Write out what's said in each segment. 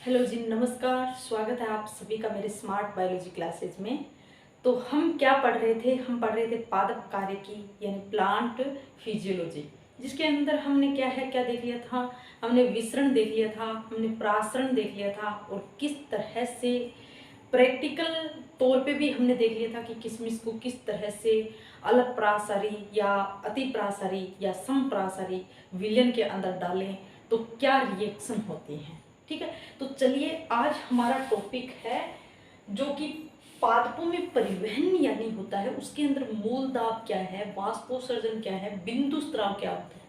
Hello जी, नमस्कार। स्वागत है आप सभी का मेरे स्मार्ट बायोलॉजी क्लासेज में। तो हम क्या पढ़ रहे थे? हम पढ़ रहे थे पादप कार्य की, यानी प्लांट फिजियोलॉजी, जिसके अंदर हमने क्या देख लिया था। हमने विसरण देख लिया था, हमने प्रासरण देख लिया था, और किस तरह से प्रैक्टिकल तौर पे भी हमने देख लिया था कि किशमिश को किस तरह से अलग प्रासारी या अति प्रासारी या समप्रासारी विलयन के अंदर डालें तो क्या रिएक्शन होती हैं। ठीक है, तो चलिए आज हमारा टॉपिक है जो कि पादपों में परिवहन यानी होता है, उसके अंदर मूल दाब क्या है, वाष्पोत्सर्जन क्या है, बिंदु स्त्राव क्या होता है,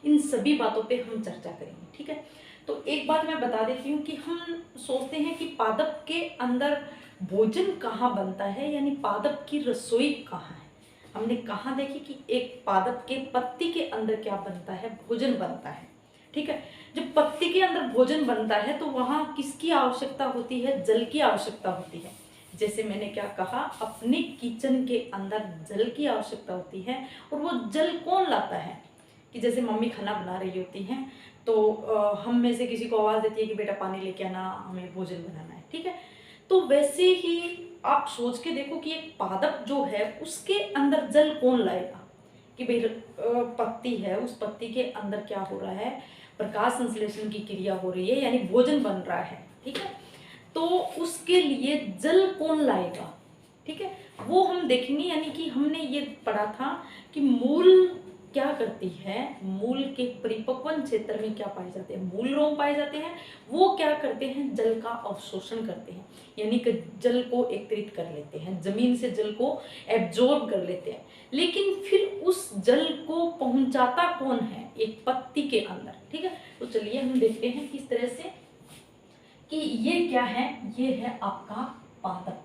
इन सभी बातों पे हम चर्चा करेंगे। ठीक है, तो एक बात मैं बता देती हूँ कि हम सोचते हैं कि पादप के अंदर भोजन कहाँ बनता है, यानी पादप की रसोई कहाँ है। हमने कहाँ देखी कि एक पादप के पत्ती के अंदर क्या बनता है, भोजन बनता है। ठीक है, जब पत्ती के अंदर भोजन बनता है तो वहाँ किसकी आवश्यकता होती है? जल की आवश्यकता होती है। जैसे मैंने क्या कहा, अपने किचन के अंदर जल की आवश्यकता होती है। और वो जल कौन लाता है? कि जैसे मम्मी खाना बना रही होती हैं तो हम में से किसी को आवाज़ देती है कि बेटा पानी लेके आना, हमें भोजन बनाना है। ठीक है, तो वैसे ही आप सोच के देखो कि एक पादप जो है उसके अंदर जल कौन लाएगा? कि भाई पत्ती है, उस पत्ती के अंदर क्या हो रहा है, प्रकाश संश्लेषण की क्रिया हो रही है, यानी भोजन बन रहा है। ठीक है, तो उसके लिए जल कौन लाएगा? ठीक है, वो हम देखेंगे। यानी कि हमने ये पढ़ा था कि मूल क्या करती है, मूल के परिपक्वन क्षेत्र में क्या पाए जाते हैं, मूल रोम पाए जाते हैं। वो क्या करते हैं? जल का अवशोषण करते हैं, यानी कि जल को एकत्रित कर लेते हैं, जमीन से जल को एब्जॉर्ब कर लेते हैं। लेकिन फिर उस जल को पहुंचाता कौन है? एक पत्ती के अंदर। ठीक है, तो चलिए हम देखते हैं किस तरह से कि ये क्या है। ये है आपका पादप,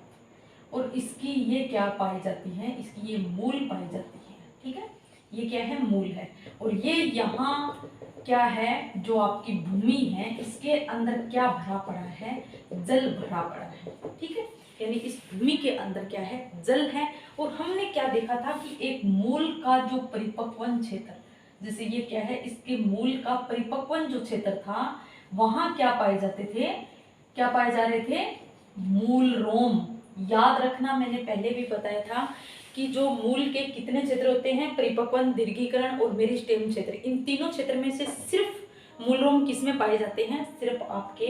और इसकी ये क्या पाई जाती है, इसकी ये मूल पाई जाती है। ठीक है, ये क्या है? मूल है। और ये यहाँ क्या है, जो आपकी भूमि है, इसके अंदर क्या भरा पड़ा है? जल भरा पड़ा है। ठीक है, यानी इस भूमि के अंदर क्या है? जल है। और हमने क्या देखा था कि एक मूल का जो परिपक्वन क्षेत्र, जैसे ये क्या है, इसके मूल का परिपक्वन जो क्षेत्र था, वहां क्या पाए जाते थे? क्या पाए जा रहे थे? मूल रोम। याद रखना, मैंने पहले भी बताया था कि जो मूल के कितने क्षेत्र होते हैं? परिपक्वन, दीर्घीकरण और मेरिस्टेम क्षेत्र। इन तीनों क्षेत्र में से सिर्फ मूल रोम किस में पाए जाते हैं? सिर्फ आपके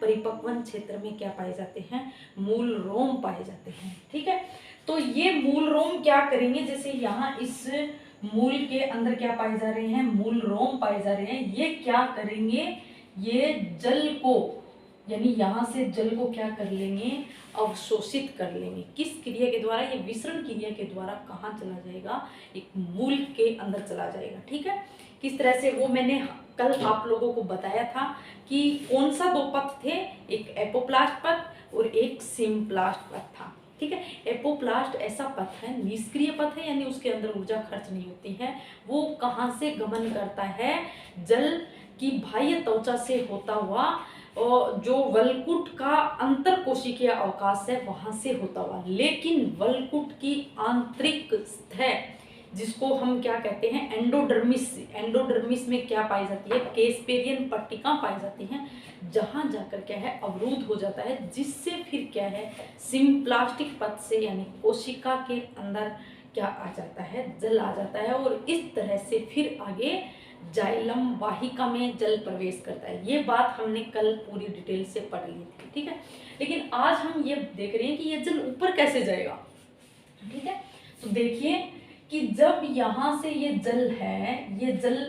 परिपक्वन क्षेत्र में क्या पाए जाते हैं? मूल रोम पाए जाते हैं। ठीक है, तो ये मूल रोम क्या करेंगे? जैसे यहाँ इस मूल के अंदर क्या पाए जा रहे हैं? मूल रोम पाए जा रहे हैं। ये क्या करेंगे? ये जल को, यानी यहाँ से जल को क्या कर लेंगे? अवशोषित कर लेंगे। किस क्रिया के द्वारा? ये विसरण क्रिया के द्वारा कहाँ चला जाएगा? एक मूल के अंदर चला जाएगा। ठीक है, किस तरह से वो मैंने कल आप लोगों को बताया था कि कौन सा दो पथ थे, एक एपोप्लास्ट पथ और एक सिम्प्लास्ट पथ था। ठीक है, एपोप्लास्ट ऐसा पथ है, निष्क्रिय पथ है, यानी उसके अंदर ऊर्जा खर्च नहीं होती है। वो कहाँ से गमन करता है? जल की बाह्य त्वचा से होता हुआ, और जो वलकुट का अंतर कोशिकीय अवकाश है वहां से होता हुआ। लेकिन वलकुट की आंतरिक सतह, जिसको हम क्या कहते हैं? एंडोडर्मिस। एंडोडर्मिस में क्या पाई जाती है? केस्पेरियन पट्टिका पाई जाती हैं, जहां जाकर क्या है? अवरुद्ध हो जाता है, जिससे फिर क्या है? सिम्प्लास्टिक पथ से, यानी कोशिका के अंदर क्या आ जाता है? जल आ जाता है, और इस तरह से फिर आगे जाइलम वाहिका में जल प्रवेश करता है। ये बात हमने कल पूरी डिटेल से पढ़ ली थी। ठीक है, लेकिन आज हम ये देख रहे हैं कि ये जल ऊपर कैसे जाएगा। ठीक है, तो देखिए कि जब यहाँ से ये जल है, ये जल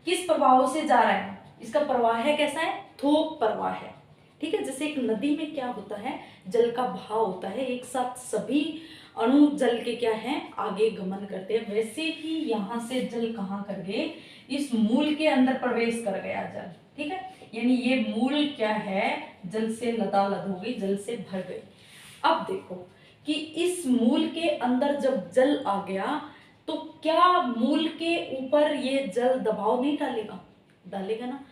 किस प्रवाह से जा रहा है? इसका प्रवाह है कैसा है? थोक प्रवाह है। ठीक है, जैसे एक नदी में क्या होता है? जल का बहाव होता है, एक साथ सभी अणु जल के क्या है? आगे गमन करते हैं। वैसे ही यहाँ से जल कहाँ कर गए? इस मूल के अंदर प्रवेश कर गया जल। ठीक है, यानी ये मूल क्या है? जल से लदालद हो गई, जल से भर गई। अब देखो कि इस मूल के अंदर जब जल आ गया तो क्या मूल के ऊपर ये जल दबाव नहीं डालेगा? डालेगा ना।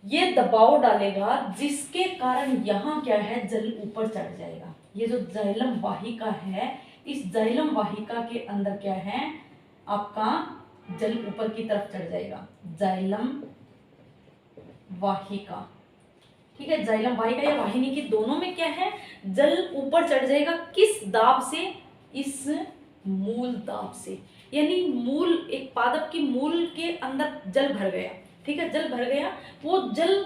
ये दबाव डालेगा, जिसके कारण यहाँ क्या है? जल ऊपर चढ़ जाएगा। ये जो जाइलम वाहिका है, इस जाइलम वाहिका के अंदर क्या है? आपका जल ऊपर की तरफ चढ़ जाएगा, जाइलम वाहिका। ठीक है, जाइलम वाहिका या वाहिनी की दोनों में क्या है, जल ऊपर चढ़ जाएगा। किस दाब से, इस मूल दाब से। यानी मूल, एक पादप की मूल के अंदर जल भर गया, ठीक है, जल भर गया। वो जल,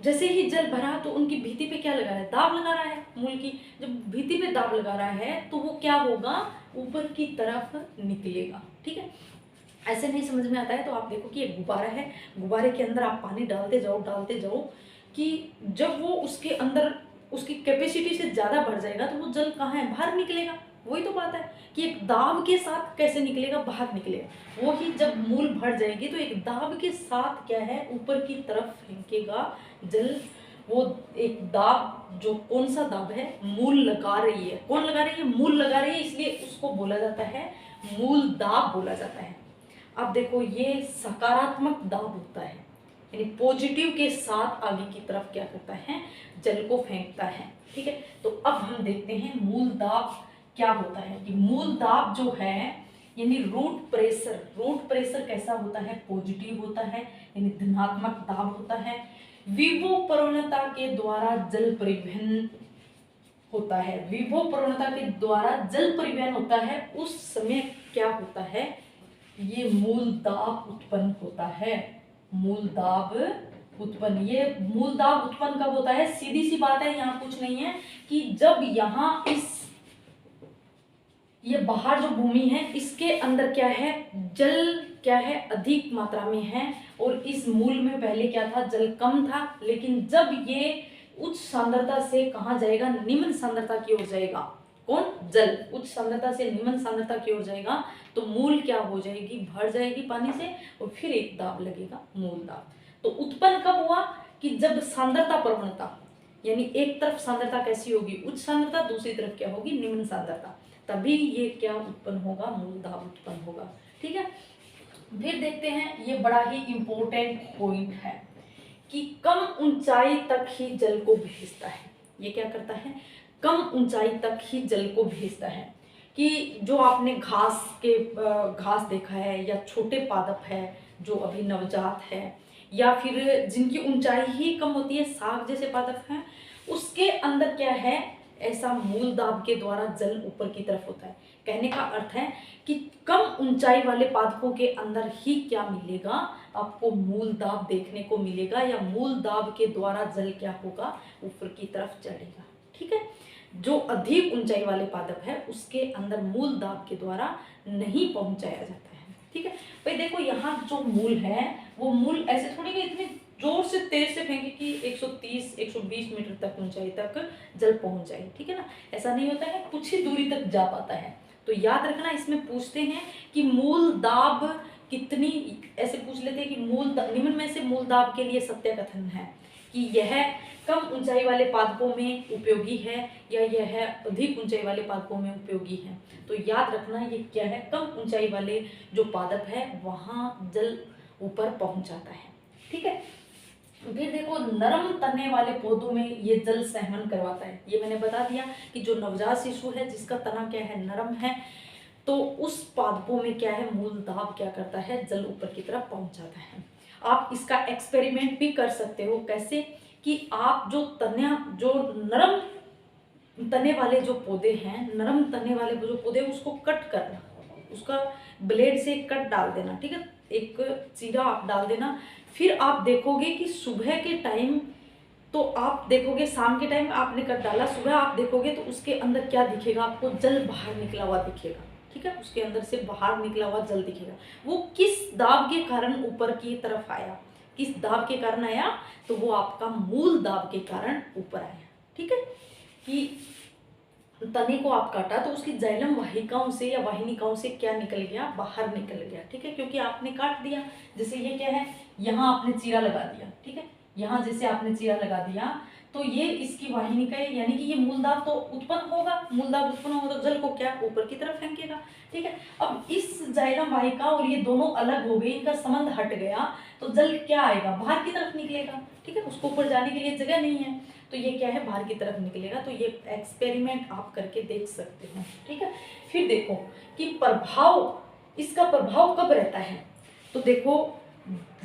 जैसे ही जल भरा तो उनकी भित्ति पे क्या लगा है, दाब लगा रहा है मूल की। जब भित्ति पे दाब लगा रहा है तो वो क्या होगा, ऊपर की तरफ निकलेगा। ठीक है, ऐसे नहीं समझ में आता है तो आप देखो कि एक गुब्बारा है, गुब्बारे के अंदर आप पानी डालते जाओ कि जब वो उसके अंदर उसकी कैपेसिटी से ज़्यादा बढ़ जाएगा तो वो जल कहाँ है, बाहर निकलेगा। वही तो बात है कि एक दाब के साथ कैसे निकलेगा, बाहर निकलेगा। वही जब मूल भर जाएगी तो एक दाब के साथ क्या है, ऊपर की तरफ फेंकेगा जल। वो एक दाब, जो कौन सा दाब है, मूल लगा रही है। कौन लगा रही है, मूल लगा रही है, इसलिए उसको बोला जाता है मूल दाब बोला जाता है। अब देखो ये सकारात्मक दाब होता है, यानी पॉजिटिव के साथ आगे की तरफ क्या करता है, जल को फेंकता है। ठीक है, तो अब हम देखते हैं मूल दाब क्या होता है। कि मूल दाब जो है यानी रूट प्रेशर कैसा होता है, पॉजिटिव होता है, यानी धनात्मक दाब होता है। विभव प्रवणता के द्वारा जल परिवहन होता है, विभव प्रवणता के द्वारा जल परिवहन होता है। उस समय क्या होता है, ये मूल दाब उत्पन्न होता है। मूल दाब उत्पन्न, ये मूल दाब उत्पन्न कब होता है, सीधी सी बात है, यहाँ कुछ नहीं है कि जब यहाँ इस, ये बाहर जो भूमि है इसके अंदर क्या है, जल क्या है, अधिक मात्रा में है। और इस मूल में पहले क्या था, जल कम था। लेकिन जब ये उच्च सांद्रता से कहाँ जाएगा, निम्न सांद्रता की ओर जाएगा। कौन, जल उच्च सांद्रता से निम्न सांद्रता की ओर जाएगा तो मूल क्या हो जाएगी, भर जाएगी पानी से, और फिर एक दाब लगेगा, मूल दाब। तो उत्पन्न कब हुआ, कि जब सांद्रता प्रवणता, यानी एक तरफ सांद्रता कैसी होगी, उच्च सांद्रता, दूसरी तरफ क्या होगी, निम्न सांद्रता, तभी ये क्या उत्पन्न होगा, मूल दाब उत्पन्न होगा। ठीक है, फिर देखते हैं, ये बड़ा ही इंपॉर्टेंट पॉइंट है कि कम ऊंचाई तक ही जल को भेजता है। ये क्या करता है, कम ऊंचाई तक ही जल को भेजता है। कि जो आपने घास देखा है, या छोटे पादप है जो अभी नवजात है, या फिर जिनकी ऊंचाई ही कम होती है, साग जैसे पादप हैं, उसके अंदर क्या है, ऐसा मूल दाब के द्वारा जल ऊपर की तरफ होता है। कहने का अर्थ है कि कम ऊंचाई वाले पादपों के अंदर ही क्या मिलेगा, आपको मूल दाब देखने को मिलेगा, या मूल दाब के द्वारा जल क्या होगा, ऊपर की तरफ चढ़ेगा। ठीक है, जो अधिक ऊंचाई वाले पादप है उसके अंदर मूल दाब के द्वारा नहीं पहुंचाया जाता है। ठीक है भाई, देखो यहाँ जो मूल है वो मूल ऐसे थोड़ी कि इतने जोर से तेज से फेंके कि 130-120 मीटर तक ऊंचाई तक जल पहुंच जाए। ठीक है ना, ऐसा नहीं होता है, कुछ ही दूरी तक जा पाता है। तो याद रखना, इसमें पूछते हैं कि मूल दाब कितनी, ऐसे पूछ लेते हैं कि निम्न में से मूल दाब के लिए सत्य कथन है कि यह कम ऊंचाई वाले पादपों में उपयोगी है, या यह अधिक ऊंचाई वाले पादपों में उपयोगी है। तो याद रखना ये क्या है, कम ऊंचाई वाले जो पादप है वहाँ जल ऊपर पहुंच जाता है। ठीक है, फिर देखो नरम तने वाले पौधों में ये जल सहमन करवाता है। ये मैंने बता दिया कि जो नवजात शिशु है जिसका तना क्या है, नरम है, तो उस पादपों में क्या है, मूल दाब क्या करता है, जल ऊपर की तरफ पहुंच जाता है। आप इसका एक्सपेरिमेंट भी कर सकते हो। कैसे, कि आप जो नरम तने वाले जो पौधे हैं, नरम तने वाले जो पौधे, उसको कट करना, उसका ब्लेड से कट डाल देना। ठीक है, एक चीरा आप डाल देना। फिर आप देखोगे कि सुबह के टाइम, तो आप देखोगे शाम के टाइम आपने कट डाला, सुबह आप देखोगे तो उसके अंदर क्या दिखेगा, आपको जल बाहर निकला हुआ दिखेगा। ठीक है, उसके अंदर से बाहर निकला हुआ जल दिखेगा। वो किस दाब के कारण ऊपर की तरफ आया, किस दाब के कारण आया, तो वो आपका मूल दाब के कारण ऊपर आया। ठीक है, कि तने को आप काटा तो उसकी जाइलम वाहिकाओं से या वाहिनिकाओं से क्या निकल गया, बाहर निकल गया। ठीक है, क्योंकि आपने काट दिया। जैसे ये क्या है, यहाँ आपने चीरा लगा दिया। ठीक है, यहाँ जैसे आपने चीरा लगा दिया तो ये इसकी वाहिनिका है, यानी कि ये मूलदाब तो उत्पन्न होगा। मूलदाब उत्पन्न होगा तो जल को क्या, ऊपर की तरफ फेंकेगा। ठीक है, अब इस जाइलम वाहिका और ये दोनों अलग हो गए, इनका संबंध हट गया तो जल क्या आएगा, बाहर की तरफ निकलेगा। ठीक है, उसको ऊपर जाने के लिए जगह नहीं है तो ये क्या है, बाहर की तरफ निकलेगा। तो ये एक्सपेरिमेंट आप करके देख सकते हो। ठीक है, फिर देखो कि प्रभाव, इसका प्रभाव कब रहता है, तो देखो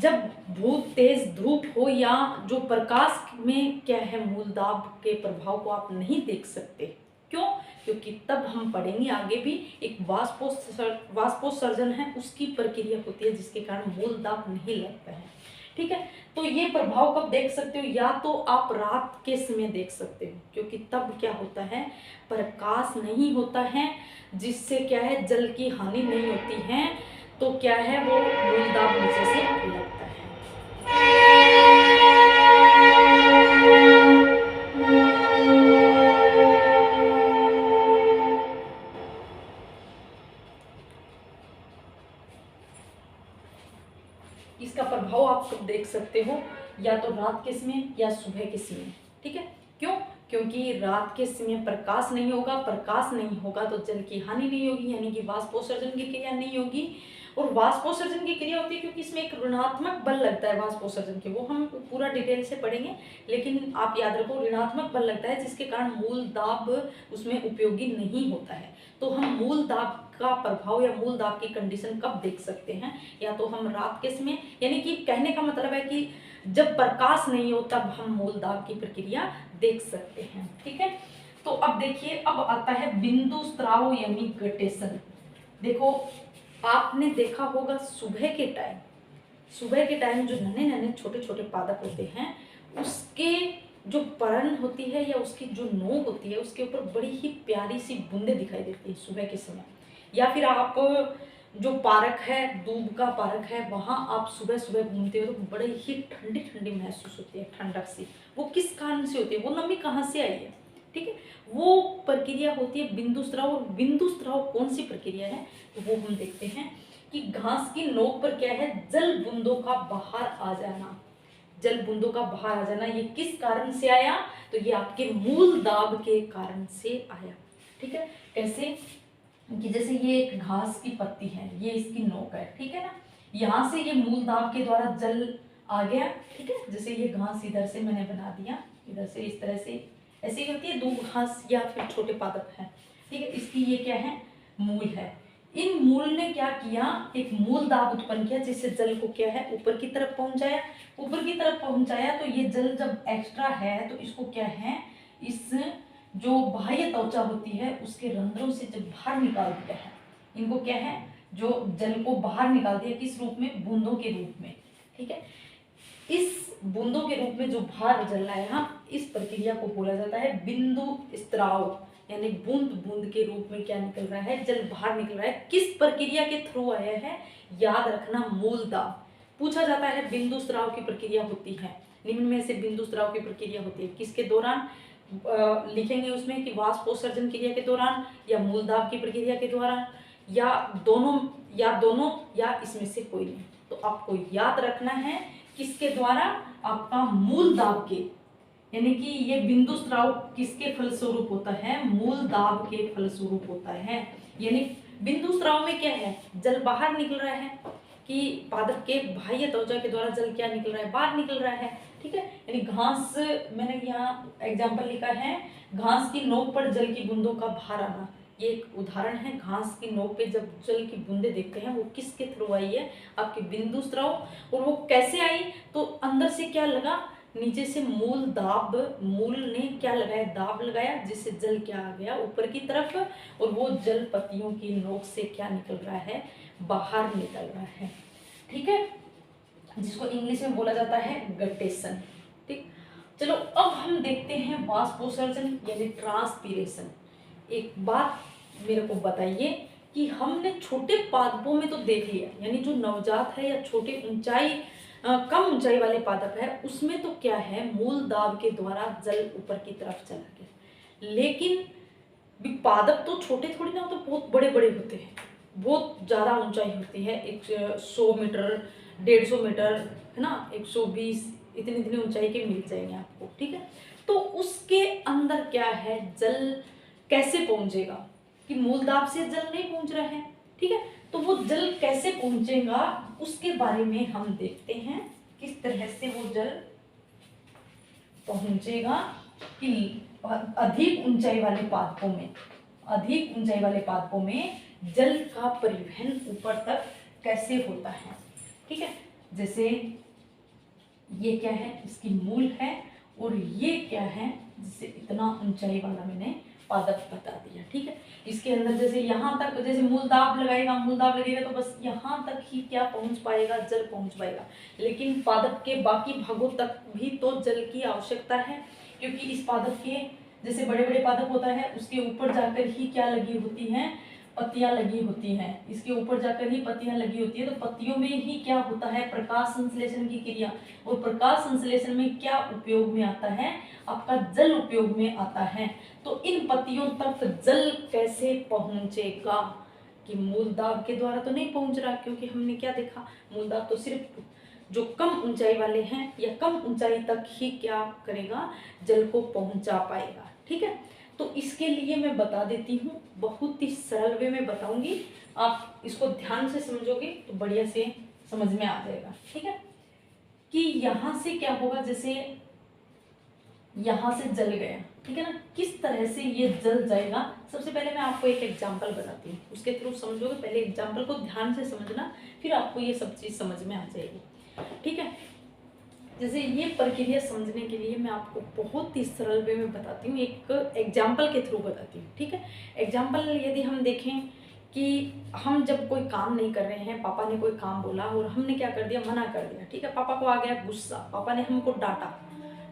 जब बहुत तेज धूप हो या जो प्रकाश में क्या है मूल दाब के प्रभाव को आप नहीं देख सकते। क्यों? क्योंकि तब हम पढ़ेंगे आगे भी एक वाष्पोत्सर्जन है, उसकी प्रक्रिया होती है जिसके कारण मूल दाब नहीं लगता है। ठीक है, तो ये प्रभाव कब देख सकते हो? या तो आप रात के समय देख सकते हो, क्योंकि तब क्या होता है, प्रकाश नहीं होता है, जिससे क्या है जल की हानि नहीं होती है, तो क्या है वो मूल दाब नीचे से लगता है। इसका प्रभाव आप कब देख सकते हो? या तो रात के समय या सुबह के समय। ठीक है, क्यों? क्योंकि रात के समय प्रकाश नहीं होगा, प्रकाश नहीं होगा तो जल की हानि नहीं होगी, यानी कि वाष्पोत्सर्जन की क्रिया नहीं होगी। और वाष्पोत्सर्जन की क्रिया होती है क्योंकि इसमें एक ऋणात्मक बल लगता है वाष्पोत्सर्जन के, वो हम पूरा डिटेल से पढ़ेंगे, लेकिन आप याद रखो ऋणात्मक बल लगता है जिसके कारण मूल दाब उसमें उपयोगी नहीं होता है। तो हम मूल दाब का प्रभाव या मूल दाब की कंडीशन कब देख सकते हैं? या तो हम रात के समय, यानी कि कहने का मतलब है कि जब प्रकाश नहीं हो तब हम मूल दाब की प्रक्रिया देख सकते हैं। ठीक है, तो अब देखिए, अब आता है बिंदु स्राव यानी गटेशन। देखो, आपने देखा होगा सुबह के टाइम जो नन्हे नन्हे छोटे छोटे पादप होते हैं, उसके जो परण होती है या उसकी जो नोक होती है, उसके ऊपर बड़ी ही प्यारी सी बूंदें दिखाई देती है सुबह के समय। या फिर आप जो पार्क है, दूब का पार्क है, वहाँ आप सुबह सुबह घूमते हो तो बड़े ही ठंडी ठंडी महसूस होती है, ठंडक सी। वो किस कारण से होती है? वो नमी कहाँ से आई है? ठीक है, वो प्रक्रिया होती है बिंदु स्राव। और बिंदु स्राव कौन सी प्रक्रिया है, तो वो हम देखते हैं कि घास की नोक पर क्या है, जल बूंदों का बाहर आ जाना। जल बूंदों का बाहर आ जाना, ये किस कारण से आया? तो ये आपके मूल दाब के कारण से आया। ठीक है, कैसे कि जैसे ये एक घास की पत्ती है, ये इसकी नोक है, ठीक है ना, यहाँ से ये मूल दाब के द्वारा जल आ गया। ठीक है, जैसे ये घास इधर से मैंने बना दिया, इधर से इस तरह से ऐसी होती है दूब घास या फिर छोटे पादप है। ठीक है, इसकी ये क्या है, मूल है। इन मूल ने क्या किया, एक मूल दाब उत्पन्न किया जिससे जल को क्या है ऊपर की तरफ पहुंचाया। ऊपर की तरफ पहुंचाया तो ये जल जब एक्स्ट्रा है तो इसको क्या है, इस जो बाह्य त्वचा होती है उसके रंध्रों से जब बाहर निकाल दिया है, इनको क्या है, जो जल को बाहर निकाल दिया, किस रूप में, बूंदों के रूप में। ठीक है, इस बूंदों के रूप में जो बाहर जल आया, इस प्रक्रिया को बोला जाता है बिंदु स्राव, यानी बूंद बूंद के रूप में क्या निकल रहा है, जल बाहर निकल रहा है। किस प्रक्रिया के थ्रू आया है, याद रखना, मूल दाब। पूछा जाता है बिंदु स्राव की प्रक्रिया होती है, निम्न में से बिंदु स्राव की प्रक्रिया होती है किसके दौरान? लिखेंगे उसमें कि वाष्पोत्सर्जन क्रिया के दौरान, या मूल दाब की प्रक्रिया के दौरान, या दोनों या इसमें से कोई नहीं। तो आपको याद रखना है किसके द्वारा, आपका मूल दाब के, यानी कि ये बिंदु स्राव किसके फलस्वरूप होता है, मूल दाब के फलस्वरूप होता है। यानी बिंदु स्राव में क्या है, जल बाहर निकल रहा है, कि पादप के बाह्य त्वचा के द्वारा जल क्या निकल रहा है, बाहर निकल रहा है। ठीक है, यानी घास, मैंने यहाँ एग्जाम्पल लिखा है, घास की नोक पर जल की बूंदों का बाहर आना, ये एक उदाहरण है। घास की नोक पे जब जल की बूंदे देखते हैं वो किसके थ्रू आई है, आपके बिंदु स्राव। और वो कैसे आई, तो अंदर से क्या लगा, नीचे से मूल दाब, मूल ने क्या लगाया, दाब लगाया, जिससे जल क्या आ गया ऊपर की तरफ, और वो जल पत्तियों की नोक से क्या निकल रहा है, बाहर निकल रहा है। ठीक है, जिसको इंग्लिश में बोला जाता है गटेशन। ठीक, चलो अब हम देखते हैं वाष्पोत्सर्जन यानी ट्रांसपीरेशन। एक बात मेरे को बताइए कि हमने छोटे पादपों में तो देख लिया, यानी जो नवजात है या छोटे ऊंचाई कम ऊंचाई वाले पादप है, उसमें तो क्या है, मूल दाब के द्वारा जल ऊपर की तरफ चला गया। लेकिन पादप तो छोटे थोड़ी ना, तो बहुत बड़े बड़े होते हैं, बहुत ज़्यादा ऊंचाई होती है, 100 मीटर, 150 मीटर, है ना, 120, इतनी इतनी ऊंचाई के मिल जाएंगे आपको। ठीक है, तो उसके अंदर क्या है, जल कैसे पहुंचेगा, कि मूल दाब से जल नहीं पहुंच रहा है। ठीक है, तो वो जल कैसे पहुंचेगा उसके बारे में हम देखते हैं, किस तरह से वो जल पहुंचेगा, कि अधिक ऊंचाई वाले पादपों में जल का परिवहन ऊपर तक कैसे होता है। ठीक है, जैसे ये क्या है, इसकी मूल है, और ये क्या है, जिसे इतना ऊंचाई वाला मैंने पादप बता दिया। ठीक है, इसके अंदर जैसे यहाँ तक, जैसे मूल दाब लगेगा तो बस यहाँ तक ही क्या पहुँच पाएगा, जल पहुँच पाएगा। लेकिन पादप के बाकी भागों तक भी तो जल की आवश्यकता है, क्योंकि इस पादप के जैसे बड़े बड़े पादप होता है उसके ऊपर जाकर ही क्या लगी होती हैं, पत्तियां लगी होती हैं। इसके ऊपर जाकर ही पत्तियां लगी होती है, तो पत्तियों में ही क्या होता है, प्रकाश संश्लेषण की क्रिया। और प्रकाश संश्लेषण में क्या उपयोग में आता है, आपका जल उपयोग में आता है। तो इन पत्तियों तक जल कैसे पहुंचेगा, कि मूलदाब के द्वारा तो नहीं पहुंच रहा, क्योंकि हमने क्या देखा, मूलदाब तो सिर्फ जो कम ऊंचाई वाले हैं या कम ऊंचाई तक ही क्या करेगा, जल को पहुंचा पाएगा। ठीक है, तो इसके लिए मैं बता देती हूँ, बहुत ही सरल वे में बताऊंगी, आप इसको ध्यान से समझोगे तो बढ़िया से समझ में आ जाएगा। ठीक है, कि यहाँ से क्या होगा, जैसे यहाँ से जल गया, ठीक है ना, किस तरह से ये जल जाएगा। सबसे पहले मैं आपको एक एग्जाम्पल बताती हूँ, उसके थ्रू समझोगे। पहले एग्जाम्पल को ध्यान से समझना, फिर आपको ये सब चीज़ समझ में आ जाएगी। ठीक है, जैसे ये प्रक्रिया समझने के लिए मैं आपको बहुत ही सरल वे में बताती हूँ, एक एग्जाम्पल के थ्रू बताती हूँ। ठीक है, एग्जाम्पल यदि हम देखें कि हम जब कोई काम नहीं कर रहे हैं, पापा ने कोई काम बोला और हमने क्या कर दिया, मना कर दिया। ठीक है, पापा को आ गया गुस्सा, पापा ने हमको डांटा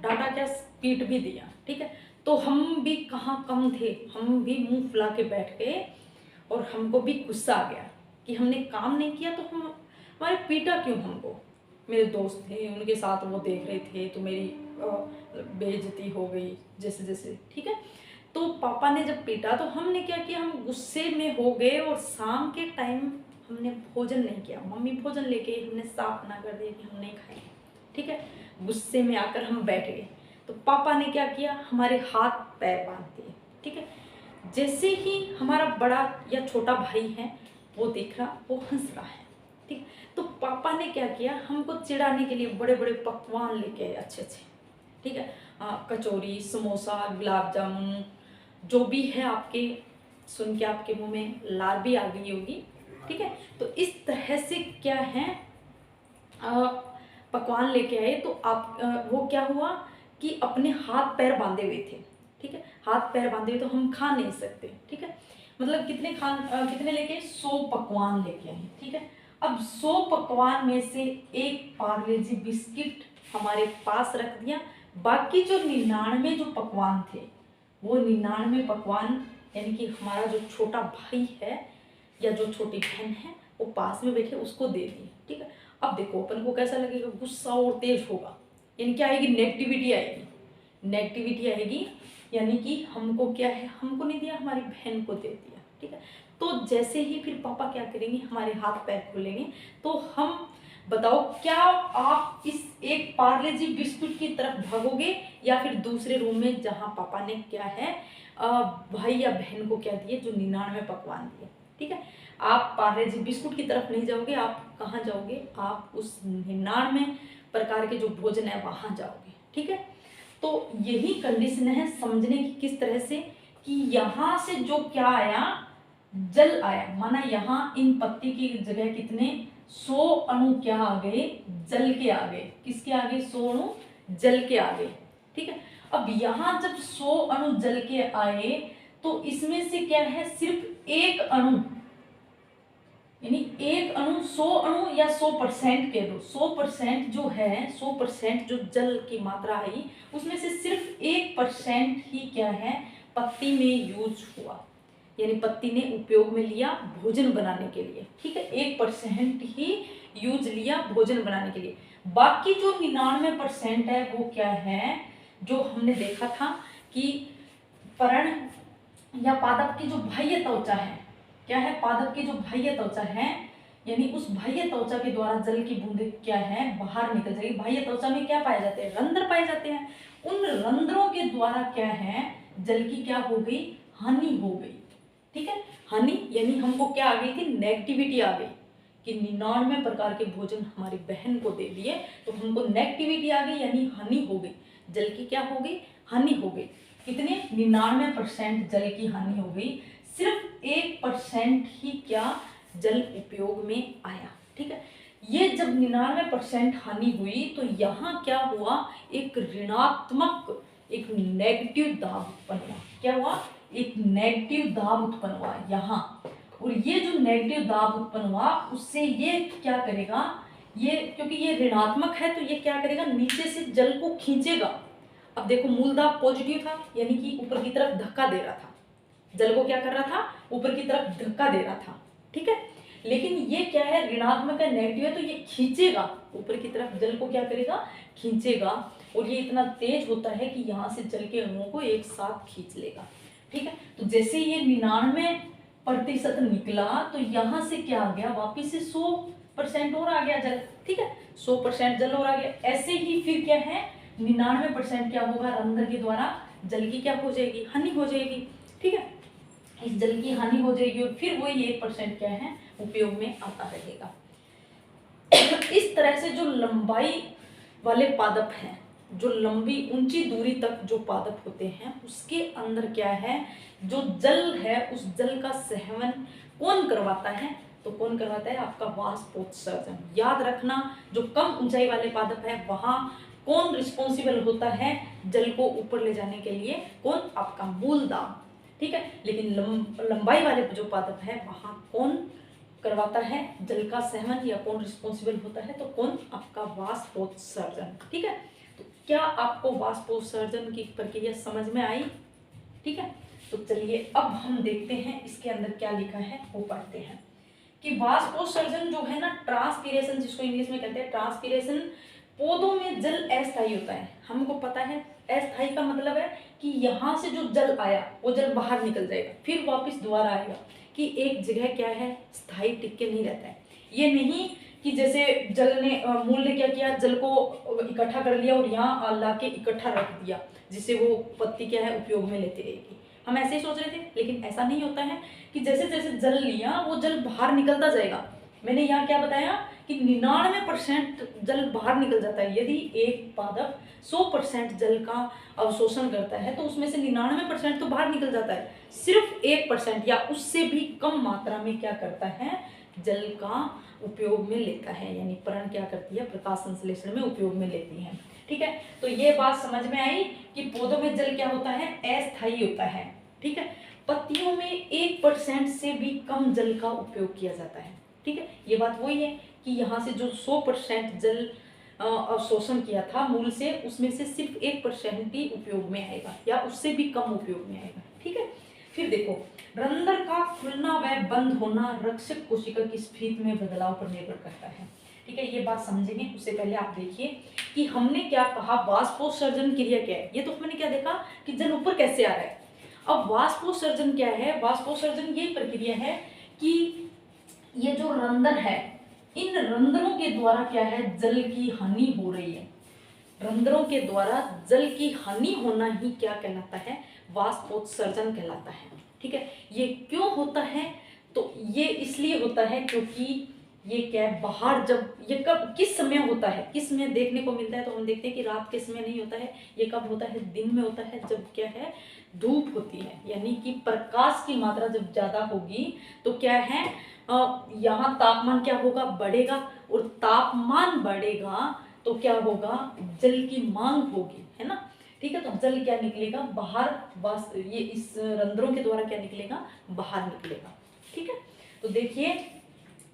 क्या, पीट भी दिया। ठीक है, तो हम भी कहाँ कम थे, हम भी मुंह फुला के बैठ गए और हमको भी गुस्सा आ गया कि हमने काम नहीं किया तो हम हमारे पीटा क्यों हमको। मेरे दोस्त थे, उनके साथ वो देख रहे थे, तो मेरी बेइज्जती हो गई जैसे जैसे। ठीक है, तो पापा ने जब पीटा तो हमने क्या किया, हम गुस्से में हो गए और शाम के टाइम हमने भोजन नहीं किया। मम्मी भोजन लेके हमने साफ ना कर दिया कि हम नहीं खाएंगे। ठीक है, गुस्से में आकर हम बैठ गए, तो पापा ने क्या किया, हमारे हाथ पैर बांध दिए। ठीक है, जैसे ही हमारा बड़ा या छोटा भाई है वो देख रहा, वो हंस रहा है। ठीक, तो पापा ने क्या किया, हमको चिढ़ाने के लिए बड़े बड़े पकवान लेके आए अच्छे अच्छे। ठीक है, कचौरी, समोसा, गुलाब जामुन, जो भी है, आपके सुन के आपके मुंह में लार भी आ गई होगी। ठीक है, तो इस तरह से क्या है, पकवान लेके आए, तो आप वो क्या हुआ कि अपने हाथ पैर बांधे हुए थे। ठीक है, हाथ पैर बांधे हुए तो हम खा नहीं सकते। ठीक है, मतलब कितने लेके, 100 पकवान लेके आए। ठीक है, अब 100 पकवान में से एक पार्ले जी बिस्किट हमारे पास रख दिया, बाकी जो 99 जो पकवान थे, वो 99 पकवान यानी कि हमारा जो छोटा भाई है या जो छोटी बहन है वो पास में बैठे, उसको दे दिए। ठीक है, अब देखो अपन को कैसा लगेगा, गुस्सा और तेज होगा, यानी क्या आएगी, नेगेटिविटी आएगी। नेगेटिविटी आएगी यानी कि हमको क्या है, हमको नहीं दिया, हमारी बहन को दे दिया। ठीक है, तो जैसे ही फिर पापा क्या करेंगे, हमारे हाथ पैर खोलेंगे, तो हम बताओ क्या आप इस एक पार्ले जी बिस्कुट की तरफ भागोगे या फिर दूसरे रूम में जहां पापा ने क्या है, भाई या बहन को क्या दिए, जो 99 पकवान दिए। ठीक है, आप पार्ले जी बिस्कुट की तरफ नहीं जाओगे, आप कहाँ जाओगे, आप उस 99 प्रकार के जो भोजन है वहां जाओगे। ठीक है, तो यही कंडीशन है समझने की, किस तरह से कि यहाँ से जो क्या आया, जल आया। माना यहाँ इन पत्ती की जगह कितने 100 अणु क्या आ गए, जल के आ गए। किसके आगे, 100 अणु जल के आ गए। ठीक है, अब यहाँ जब 100 अणु जल के आए तो इसमें से क्या है, सिर्फ एक अणु, यानी एक अणु, 100 अणु या 100% कह दो, 100% जो है, 100% जो जल की मात्रा आई, उसमें से सिर्फ 1% ही क्या है, पत्ती में यूज हुआ, यानी पत्ती ने उपयोग में लिया भोजन बनाने के लिए। ठीक है, 1% ही यूज लिया भोजन बनाने के लिए। बाकी जो 99% है वो क्या है, जो हमने देखा था कि पर्ण या पादप की जो बाह्य त्वचा है, क्या है, पादप की जो बाह्य त्वचा है, यानी उस बाह्य त्वचा के द्वारा जल की बूंदें क्या है, बाहर निकल जाएगी। बाह्य त्वचा में क्या पाए जाते हैं, रंध्र पाए जाते हैं। उन रंध्रों के द्वारा क्या है, जल की क्या हो गई, हानि हो गई। ठीक है, हानि यानी हमको क्या आ गई थी, नेगेटिविटी आ गई कि 99 प्रकार के भोजन हमारी बहन को दे दिए, तो हमको नेगेटिविटी आ गई, यानी हानि हो गई, जल की क्या हो गई, हानि हो गई। कितने, 99% जल की हानि हो गई, सिर्फ 1% ही क्या, जल उपयोग में आया। ठीक है, ये जब 99% हानि हुई तो यहाँ क्या हुआ, एक ऋणात्मक, एक नेगेटिव दाब उत्पन्न हुआ। क्या हुआ, एक नेगेटिव दाब उत्पन्न हुआ यहाँ। और ये जो नेगेटिव दाब उत्पन्न हुआ उससे ये क्या करेगा, ये क्योंकि ये ऋणात्मक है तो ये क्या करेगा, नीचे से जल को खींचेगा। अब देखो मूल दाब पॉजिटिव था यानी कि ऊपर की तरफ धक्का दे रहा था, जल को क्या कर रहा था, ऊपर की तरफ धक्का दे रहा था, ठीक है। लेकिन ये क्या है, ऋणात्मक है, नेगेटिव है, तो ये खींचेगा ऊपर की तरफ, जल को क्या करेगा, खींचेगा। और ये इतना तेज होता है कि यहाँ से जल के अणुओं को एक साथ खींच लेगा, ठीक है। तो जैसे ये 99% निकला तो यहाँ से क्या आ गया, वापिस से 100% और आ गया जल, ठीक है, 100% जल और आ गया। ऐसे ही फिर क्या है, 99% क्या होगा, रंध्र के द्वारा जल की क्या हो जाएगी, हानि हो जाएगी, ठीक है, इस जल की हानि हो जाएगी। और फिर वही 1% क्या है, उपयोग में आता रहेगा। इस तरह से जो लंबाई वाले पादप हैं, जो लंबी ऊंची दूरी तक जो पादप होते हैं, उसके अंदर क्या है, जो जल है उस जल का सहवन कौन करवाता है, तो कौन करवाता है, आपका वाष्पोत्सर्जन। याद रखना, जो कम ऊंचाई वाले पादप है वहां कौन रिस्पॉन्सिबल होता है जल को ऊपर ले जाने के लिए, कौन, आपका मूल दाब, ठीक है। लेकिन लंबाई वाले जो पादप है वहां कौन करवाता है जल का सहवन, या कौन रिस्पॉन्सिबल होता है, तो कौन, आपका वाष्पोत्सर्जन, ठीक है। तो क्या आपको वाष्पोत्सर्जन की प्रक्रिया समझ में आई, ठीक है। तो चलिए अब हम देखते हैं इसके अंदर क्या लिखा है, वो पढ़ते हैं कि वाष्पोत्सर्जन जो है ना, ट्रांसपीरेशन जिसको इंग्लिश में कहते हैं, ट्रांसपीरेशन, पौधों में जल अस्थायी होता है। हमको पता है अस्थायी का मतलब है कि यहाँ से जो जल आया वो जल बाहर निकल जाएगा, फिर वापस दोबारा आएगा, कि एक जगह क्या है, स्थायी टिक के नहीं रहता है। ये नहीं कि जैसे जल ने, मूल ने क्या किया, जल को इकट्ठा कर लिया और यहाँ ला के इकट्ठा रख दिया, जिससे वो पत्ती क्या है, उपयोग में लेती रहेगी। हम ऐसे ही सोच रहे थे, लेकिन ऐसा नहीं होता है कि जैसे जैसे जल लिया वो जल बाहर निकलता जाएगा। मैंने यहाँ क्या बताया कि 99% जल बाहर निकल जाता है। यदि एक पादप 100% जल का अवशोषण करता है तो उसमें से 99% तो बाहर निकल जाता है, सिर्फ 1% या उससे भी कम मात्रा में क्या करता है, जल का उपयोग में लेता है, यानी पर्ण क्या करती है, प्रकाश संश्लेषण में उपयोग में लेती है, ठीक है। तो ये बात समझ में आई कि पौधों में जल क्या होता है, अस्थायी होता है, ठीक है। पत्तियों में 1% से भी कम जल का उपयोग किया जाता है, ठीक है। ये बात वही है कि यहाँ से जो 100% जल अवशोषण किया था मूल से, उसमें से सिर्फ 1% ही उपयोग में आएगा या उससे भी कम उपयोग में आएगा, ठीक है। फिर देखो, रंध्र का खुलना व बंद होना रक्षक कोशिका की स्फीति में बदलाव पर निर्भर करता है, ठीक है। ये बात समझेंगे उससे पहले आप देखिए कि हमने क्या कहा, वाष्पोत्सर्जन क्रिया क्या है। ये तो हमने क्या देखा कि जल ऊपर कैसे आ रहा है। अब वाष्पोत्सर्जन क्या है, वाष्पोत्सर्जन ये प्रक्रिया है कि ये जो रंध्र है, इन रंध्रों के द्वारा क्या है, जल की हानि हो रही है। रंध्रों के द्वारा जल की हानि होना ही क्या कहलाता है, वाष्पोत्सर्जन कहलाता है, ठीक है। ये क्यों होता है, तो ये इसलिए होता है क्योंकि ये क्या है, बाहर जब ये कब, किस समय होता है, किस में देखने को मिलता है, तो हम देखते हैं कि रात के समय नहीं होता है, ये कब होता है, दिन में होता है, जब क्या है, धूप होती है, यानी कि प्रकाश की मात्रा जब ज्यादा होगी तो क्या है, यहाँ तापमान क्या होगा, बढ़ेगा, और तापमान बढ़ेगा तो क्या होगा, जल की मांग होगी, है ना, ठीक है। तो जल क्या निकलेगा बाहर, बस ये इस रंध्रों के द्वारा क्या निकलेगा, बाहर निकलेगा, ठीक है। तो देखिए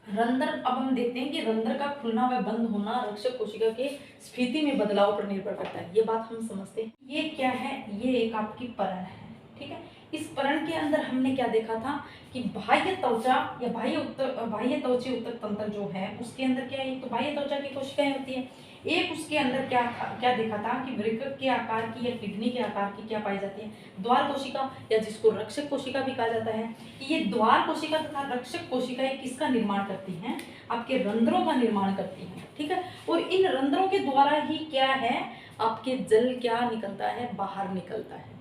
रंध्र, अब हम देखते हैं कि रंध्र का खुलना व बंद होना रक्षक कोशिका के स्फीति में बदलाव पर निर्भर करता है। ये बात हम समझते हैं। ये क्या है, ये एक आपकी पर्ण है, ठीक है। इस पर्ण के अंदर हमने क्या देखा था कि बाह्य त्वचा या बाह्य त्वचीय उत्तक तंत्र जो है उसके अंदर क्या है, एक तो बाह्य त्वचा की कोशिकाएं होती है, एक उसके अंदर क्या देखा था कि वृक्क के आकार की या किडनी के आकार की क्या पाई जाती है, द्वार कोशिका, या जिसको रक्षक कोशिका भी कहा जाता है। कि ये द्वार कोशिका तथा रक्षक कोशिकाएं किसका निर्माण करती हैं, आपके रंध्रों का निर्माण करती हैं, ठीक है। और इन रंध्रों के द्वारा ही क्या है, आपके जल क्या निकलता है, बाहर निकलता है,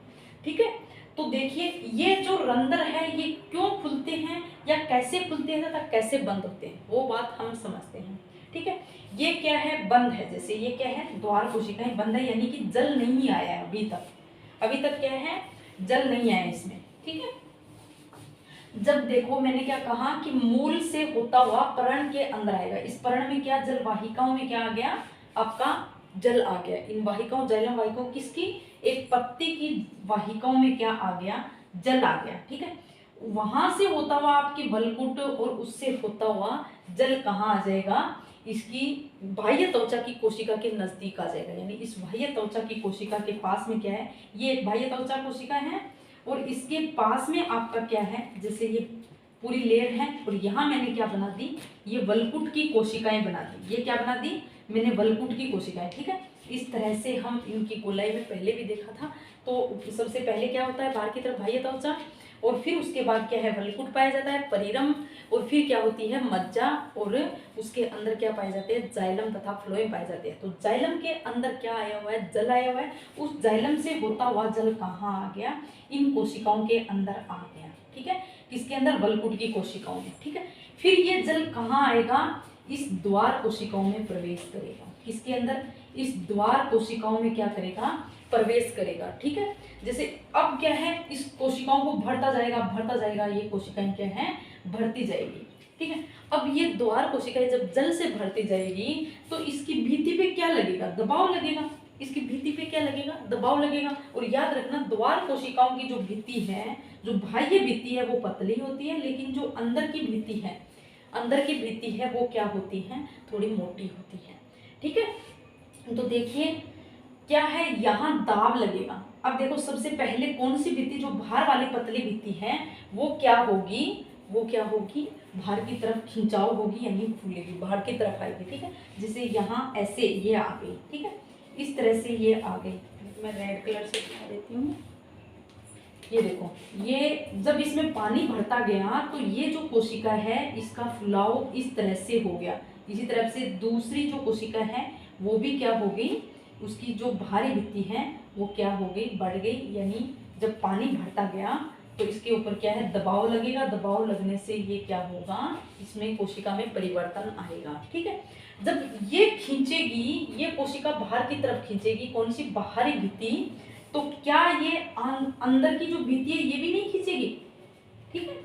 ठीक है। तो देखिए ये जो रंध्र है ये क्यों खुलते हैं या कैसे खुलते हैं तथा कैसे बंद होते हैं, वो बात हम समझते हैं, ठीक है। ये क्या है, बंद है, जैसे ये क्या है, द्वार कोशिकाएं बंद है, यानी कि जल नहीं आया है अभी तक क्या है, जल नहीं आया इसमें, ठीक है। जब देखो मैंने क्या कहा कि मूल से होता हुआ पर्ण के अंदर आएगा। इस पर्ण में क्या, जल वाहिकाओं में क्या आ गया, आपका जल आ गया। इन वाहिकाओं, जाइलम वाहिकाओं किसकी, एक पत्ती की वाहिकाओं में क्या आ गया, जल आ गया। ठीक है, वहां से होता हुआ आपकी वलकुट और उससे होता हुआ जल कहाँ आ जाएगा, इसकी बाह्य त्वचा की कोशिका के नजदीक आ जाएगा। यानी इस बाह्य त्वचा की कोशिका के पास में क्या है, ये एक बाह्य त्वचा कोशिका है और इसके पास में आपका क्या है, जैसे ये पूरी लेयर है और यहाँ मैंने क्या बना दी, ये वलकुट की कोशिकाएं बना दी। ये क्या बना दी मैंने, वलकुट की कोशिकाएं। ठीक है, इस तरह से हम इनकी गोलाई में पहले भी देखा था। तो सबसे पहले क्या होता है, बाहर की तरफ बाह्य त्वचा और फिर उसके बाद क्या है, वलकुट पाया जाता है, परिरम, और फिर क्या होती है मज्जा, और उसके अंदर क्या पाए जाते हैं, जाइलम तथा फ्लोएम पाए जाते हैं। तो जाइलम के अंदर क्या आया हुआ है, जल आया हुआ है। उस जाइलम से होता हुआ जल कहाँ आ गया, इन कोशिकाओं के अंदर आ गया। ठीक है, किसके अंदर, वलकुट की कोशिकाओं में। ठीक है, फिर ये जल कहाँ आएगा, इस द्वार कोशिकाओं में प्रवेश करेगा। किसके अंदर, इस द्वार कोशिकाओं में क्या करेगा, प्रवेश करेगा। ठीक है, जैसे अब क्या है, इस कोशिकाओं को भरता जाएगा, ये कोशिकाएं क्या है, भरती जाएगी। ठीक है, अब ये द्वार कोशिकाएं जब जल से भरती जाएगी तो इसकी भित्ति पे क्या लगेगा, दबाव लगेगा। इसकी भित्ति पे क्या लगेगा, दबाव लगेगा। और याद रखना, द्वार कोशिकाओं की जो भित्ति है, जो बाह्य भित्ति है वो पतली होती है, लेकिन जो अंदर की भित्ति है, अंदर की भित्ति है वो क्या होती है, थोड़ी मोटी होती है। ठीक है, तो देखिए क्या है, यहाँ दाब लगेगा। अब देखो सबसे पहले कौन सी भित्ति, जो बाहर वाली पतली भित्ति है वो क्या होगी, बाहर की तरफ खिंचाव होगी, यानी फूलेगी, बाहर की तरफ आएगी। ठीक है, जैसे यहाँ ऐसे ये आ गई। ठीक है, इस तरह से ये आ गई। मैं रेड कलर से दिखा देती हूँ। ये देखो, ये जब इसमें पानी भरता गया तो ये जो कोशिका है इसका फुलाव इस तरह से हो गया। इसी तरह से दूसरी जो कोशिका है वो भी क्या हो गई, उसकी जो बाहरी भित्ति है वो क्या हो गई, बढ़ गई। यानी जब पानी भरता गया तो इसके ऊपर क्या है, दबाव लगेगा। दबाव लगने से ये क्या होगा, इसमें कोशिका में परिवर्तन आएगा। ठीक है, जब ये खींचेगी, ये कोशिका बाहर की तरफ खींचेगी, कौन सी, बाहरी भित्ति, तो क्या ये अंदर की जो भित्ति है ये भी नहीं खींचेगी। ठीक है,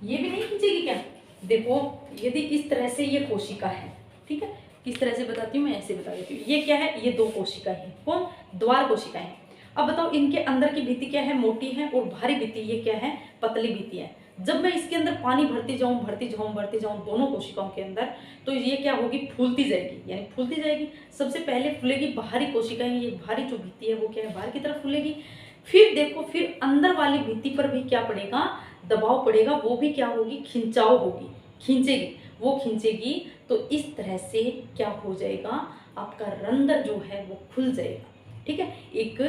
ये भी नहीं खींचेगी क्या, देखो यदि इस तरह से ये कोशिका है। ठीक है, किस तरह से बताती हूँ मैं, ऐसे बता देती हूँ। ये क्या है, ये दो कोशिका है, कौन, द्वार कोशिका है। अब बताओ इनके अंदर की भित्ति क्या है, मोटी है, और बाहरी भित्ति ये क्या है, पतली भित्ति है। जब मैं इसके अंदर पानी भरती जाऊं दोनों कोशिकाओं के अंदर, तो ये क्या होगी, फूलती जाएगी। यानी फूलती जाएगी, सबसे पहले फूलेगी बाहरी कोशिकाएं, ये बाहरी जो भित्ति है वो क्या है, बाहर की तरफ फूलेगी। फिर देखो, फिर अंदर वाली भित्ति पर भी क्या पड़ेगा, दबाव पड़ेगा, वो भी क्या होगी, खिंचाव होगी, खींचेगी, वो खींचेगी। तो इस तरह से क्या हो जाएगा, आपका रंध्र जो है वो खुल जाएगा। ठीक है, एक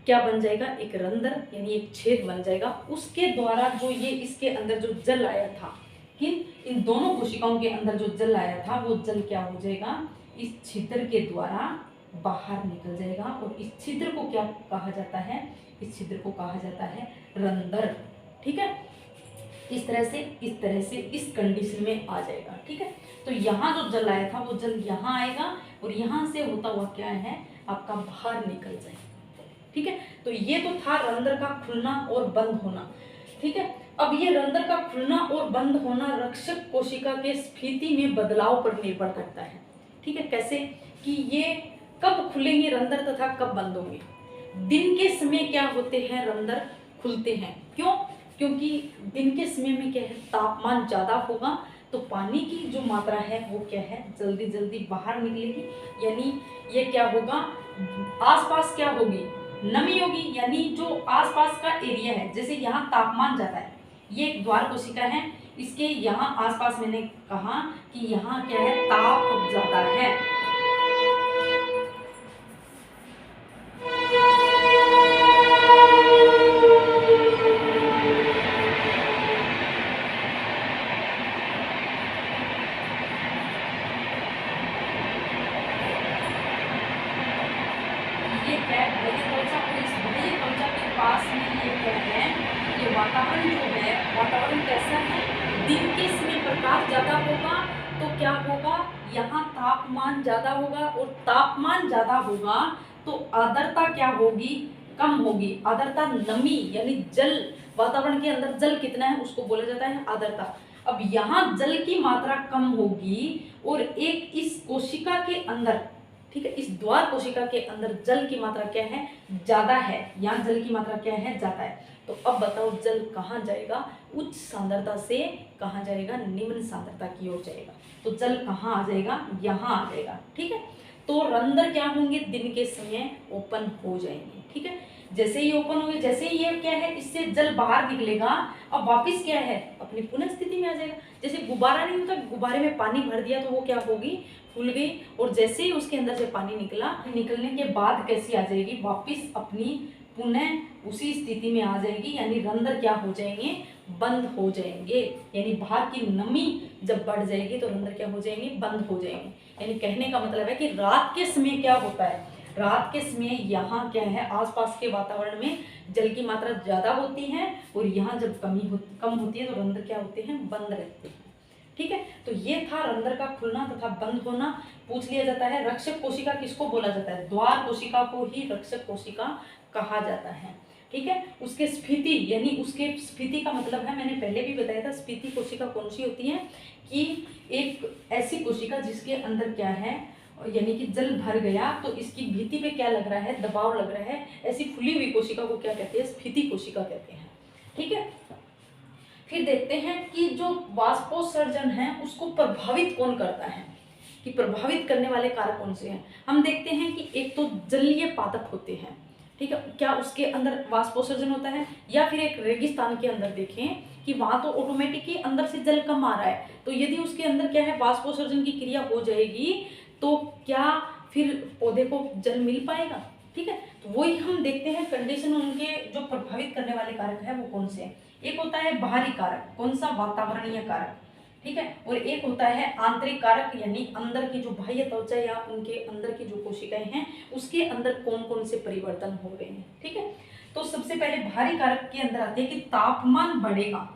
क्या बन जाएगा, एक रंध्र, यानी एक छेद बन जाएगा। उसके द्वारा जो ये इसके अंदर जो जल आया था, इन दोनों कोशिकाओं के अंदर जो जल आया था वो जल क्या हो जाएगा, इस छिद्र के द्वारा बाहर निकल जाएगा। और इस छिद्र को क्या कहा जाता है, इस छिद्र को कहा जाता है रंध्र। ठीक है, इस तरह से इस कंडीशन में आ जाएगा। ठीक है, तो यहाँ जो जल आया था वो जल यहाँ आएगा और यहाँ से होता हुआ क्या है, आपका बाहर निकल जाएगा। ठीक है, तो ये तो था रंध्र का खुलना और बंद होना। ठीक है, अब ये रंध्र का खुलना और बंद होना रक्षक कोशिका के स्फीति में बदलाव पर निर्भर करता है। ठीक है, कैसे कि ये कब खुलेंगे रंध्र तथा कब बंद होंगे। दिन के समय क्या होते हैं, रंध्र खुलते हैं। क्यों, क्योंकि दिन के समय में क्या है, तापमान ज्यादा होगा, तो पानी की जो मात्रा है वो क्या है, जल्दी जल्दी बाहर निकलेगी। यानी ये क्या होगा, आसपास क्या होगी, नमी होगी। यानी जो आसपास का एरिया है, जैसे यहाँ तापमान ज्यादा है, ये एक द्वार कोशिका है, इसके यहाँ आसपास मैंने कहा कि यहाँ क्या है, ताप ज्यादा है। ये क्या है, बाह्य त्वचा, और इस बाह्य त्वचा के पास में ये क्या है, ये वातावरण जो है, वातावरण कैसा है, दिन के समय प्रकाश ज्यादा होगा तो क्या होगा, यहाँ तापमान ज्यादा होगा, और तापमान ज्यादा होगा तो आर्द्रता क्या होगी, कम होगी। आर्द्रता नमी यानी जल, वातावरण के अंदर जल कितना है उसको बोला जाता है आर्द्रता। अब यहाँ जल की मात्रा कम होगी और एक इस कोशिका के अंदर, ठीक है, इस द्वार कोशिका के अंदर जल की मात्रा क्या है, ज्यादा है। यहाँ जल की मात्रा क्या है, ज्यादा है। तो अब बताओ जल कहाँ जाएगा, उच्च सांद्रता से कहाँ जाएगा, निम्न सांद्रता की ओर जाएगा। तो जल कहाँ आ जाएगा, यहाँ आ जाएगा, ठीक है। तो रंध्र क्या होंगे, दिन के समय ओपन हो जाएंगे, ठीक है। जैसे ही ओपन होंगे, जैसे ही ये क्या है, इससे जल बाहर निकलेगा, अब वापिस क्या है, अपनी पुनः स्थिति में आ जाएगा। जैसे गुब्बारा नहीं होता, गुब्बारे में पानी भर दिया तो वो क्या होगी, फूल गई, और जैसे ही उसके अंदर से पानी निकला, निकलने के बाद कैसी आ जाएगी, वापिस अपनी पुनः उसी स्थिति में आ जाएगी। यानी रंध्र क्या हो जाएंगे, बंद हो जाएंगे। यानी बाहर की नमी जब बढ़ जाएगी तो रंध्र क्या हो जाएंगे, बंद हो जाएंगे। यानी कहने का मतलब है कि रात के समय क्या होता है, रात के समय यहाँ क्या है, आसपास के वातावरण में जल की मात्रा ज्यादा होती है और यहाँ जब कम होती है तो रंध्र क्या होते हैं, बंद रहते हैं, ठीक है। तो ये था रंध्र का खुलना तथा बंद होना। पूछ लिया जाता है रक्षक कोशिका किसको बोला जाता है, द्वार कोशिका को ही रक्षक कोशिका कहा जाता है, ठीक है। उसके स्फीति यानी उसके स्फीति का मतलब है, मैंने पहले भी बताया था, स्फीति कोशिका कौन सी होती है कि एक ऐसी कोशिका जिसके अंदर क्या है, यानी कि जल भर गया तो इसकी भित्ति पे क्या लग रहा है, दबाव लग रहा है, ऐसी फुली हुई कोशिका को क्या कहते हैं, स्फीति कोशिका कहते हैं, ठीक है। फिर देखते हैं कि जो वाष्पोत्सर्जन है उसको प्रभावित कौन करता है, कि प्रभावित करने वाले कारक कौन से हैं। हम देखते हैं कि एक तो जलीय पादप होते हैं, ठीक है, क्या उसके अंदर वाष्पोत्सर्जन होता है, या फिर एक रेगिस्तान के अंदर देखें कि वहां तो ऑटोमेटिक ही अंदर से जल कम आ रहा है, तो यदि उसके अंदर क्या है, वाष्पोत्सर्जन की क्रिया हो जाएगी तो क्या फिर पौधे को जल मिल पाएगा, ठीक है। तो वही हम देखते हैं कंडीशन, उनके जो प्रभावित करने वाले कारक है वो कौन से हैं। एक होता है बाहरी कारक, कौन सा, वातावरणीय कारक, ठीक है, और एक होता है आंतरिक कारक, यानी अंदर की जो बाह्य त्वचा या उनके अंदर की जो कोशिकाएं हैं उसके अंदर कौन कौन से परिवर्तन हो रहे हैं, ठीक है। तो सबसे पहले बाहरी कारक के अंदर आते हैं कि तापमान बढ़ेगा,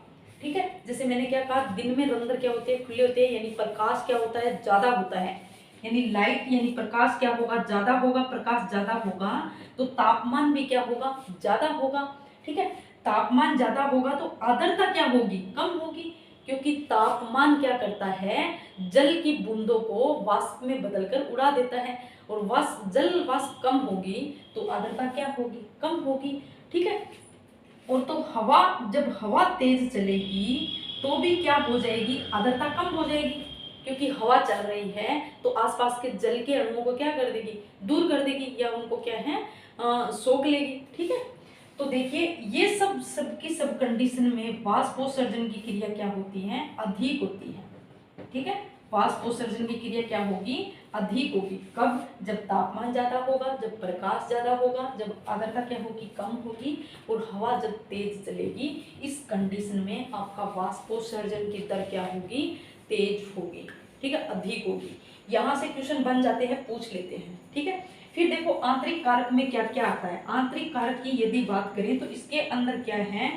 ठीक है। जैसे मैंने क्या कहा, दिन में रंध्र क्या होते हैं, खुले होते हैं, यानी प्रकाश क्या होता है, ज्यादा होता है, यानी लाइट यानी प्रकाश क्या होगा, ज्यादा होगा, प्रकाश ज्यादा होगा तो तापमान भी क्या होगा, ज्यादा होगा, ठीक है। तापमान ज्यादा होगा तो आर्द्रता क्या होगी, कम होगी, क्योंकि तापमान क्या करता है, जल की बूंदों को वाष्प में बदलकर उड़ा देता है, और जल वाष्प कम होगी तो आर्द्रता क्या होगी, कम होगी, ठीक है। और तो हवा, जब हवा तेज चलेगी तो भी क्या हो जाएगी, आर्द्रता कम हो जाएगी, क्योंकि हवा चल रही है तो आसपास के जल के अणुओं को क्या कर देगी, दूर कर देगी, या उनको क्या है, सोख लेगी, ठीक है। तो देखिए ये सब की सब कंडीशन में वाष्पोत्सर्जन की क्रिया क्या होती है, अधिक होती है, ठीक है। वाष्पोत्सर्जन की क्रिया क्या होगी, अधिक होगी, कब, जब तापमान ज्यादा होगा, जब प्रकाश ज्यादा होगा, जब आर्द्रता क्या होगी, कम होगी, और हवा जब तेज चलेगी, इस कंडीशन में आपका वाष्पोत्सर्जन की दर क्या होगी, तेज होगी, ठीक है, अधिक होगी। यहाँ से क्वेश्चन बन जाते हैं, पूछ लेते हैं, ठीक है। फिर देखो आंतरिक कारक में क्या क्या आता है। आंतरिक कारक की यदि बात करें तो इसके अंदर क्या है,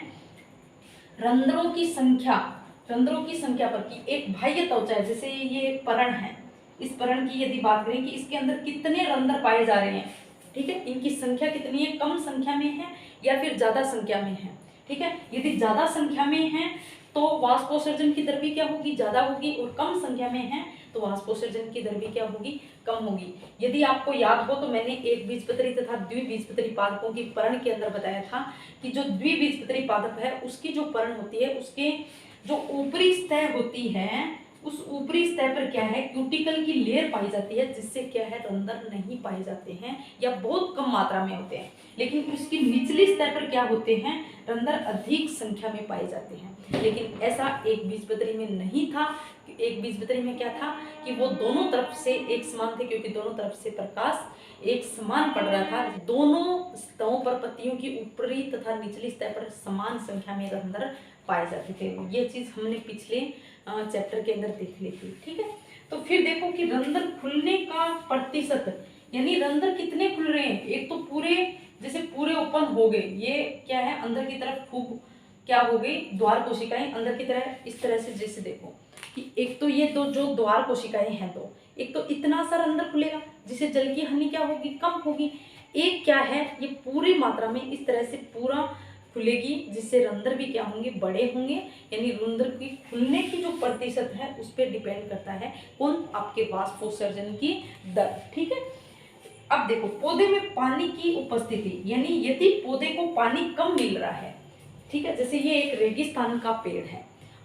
रंध्रों की संख्या, रंध्रों की संख्या पर कि एक बाह्य त्वचा है, जैसे ये पर्ण है, इस पर्ण की यदि बात करें कि इसके अंदर कितने रंध्र पाए जा रहे हैं, ठीक है, इनकी संख्या कितनी है, कम संख्या में है या फिर ज्यादा संख्या में है, ठीक है। यदि ज्यादा संख्या में है तो वाष्पोत्सर्जन की दर भी क्या होगी, ज्यादा होगी, और कम संख्या में है तो वाष्पोत्सर्जन की दर भी क्या होगी, कम होगी। यदि आपको याद हो तो मैंने एक बीजपत्री तथा द्विबीजपत्री पादपों की पर्ण के अंदर बताया था कि जो द्विबीजपत्री पादप है उसकी जो पर्ण होती है, उसके जो ऊपरी सतह होती है, उस ऊपरी सतह पर क्या है, क्यूटिकल की लेयर पाई जाती है, जिससे क्या है, रंध्र नहीं पाए जाते हैं या बहुत कम मात्रा में होते हैं। लेकिन उसकी निचली सतह पर क्या होते हैं, रंध्र अधिक संख्या में पाए जाते हैं। लेकिन ऐसा एक बीजपत्री में नहीं था। एक बीजपत्री में क्या था कि वो दोनों तरफ से एक समान थे, क्योंकि दोनों तरफ से प्रकाश एक समान पड़ रहा था। दोनों सतहों पर, पत्तियों की ऊपरी तथा निचली सतह पर समान संख्या में रंध्र पाए जाते थे। ये चीज हमने पिछले चैप्टर के अंदर देख ली थी, ठीक है। तो फिर देखो कि रंध्र खुलने का प्रतिशत, यानी रंध्र कितने खुल रहे हैं। एक तो पूरे, जैसे पूरे ओपन हो गए, ये क्या है, अंदर की तरफ खूब क्या हो गई, द्वार कोशिकाएं अंदर की तरह, इस तरह से जैसे देखो कि एक तो ये दो जो द्वार कोशिकाएं हैं, तो एक तो इतना सा रंध्र खुलेगा जिससे जल की हानि क्या होगी, कम होगी। एक क्या है, ये पूरी मात्रा में इस तरह से पूरा खुलेगी, जिससे रंध्र भी क्या होंगे, बड़े होंगे। यानी रंध्र की खुलने की जो प्रतिशत है उस पर डिपेंड करता है कौन, आपके वाष्पोत्सर्जन की दर। ठीक है, अब देखो पौधे में पानी की उपस्थिति, यानी यदि पौधे को पानी कम मिल रहा है, ठीक है, जैसे ये एक रेगिस्तान का पेड़ है,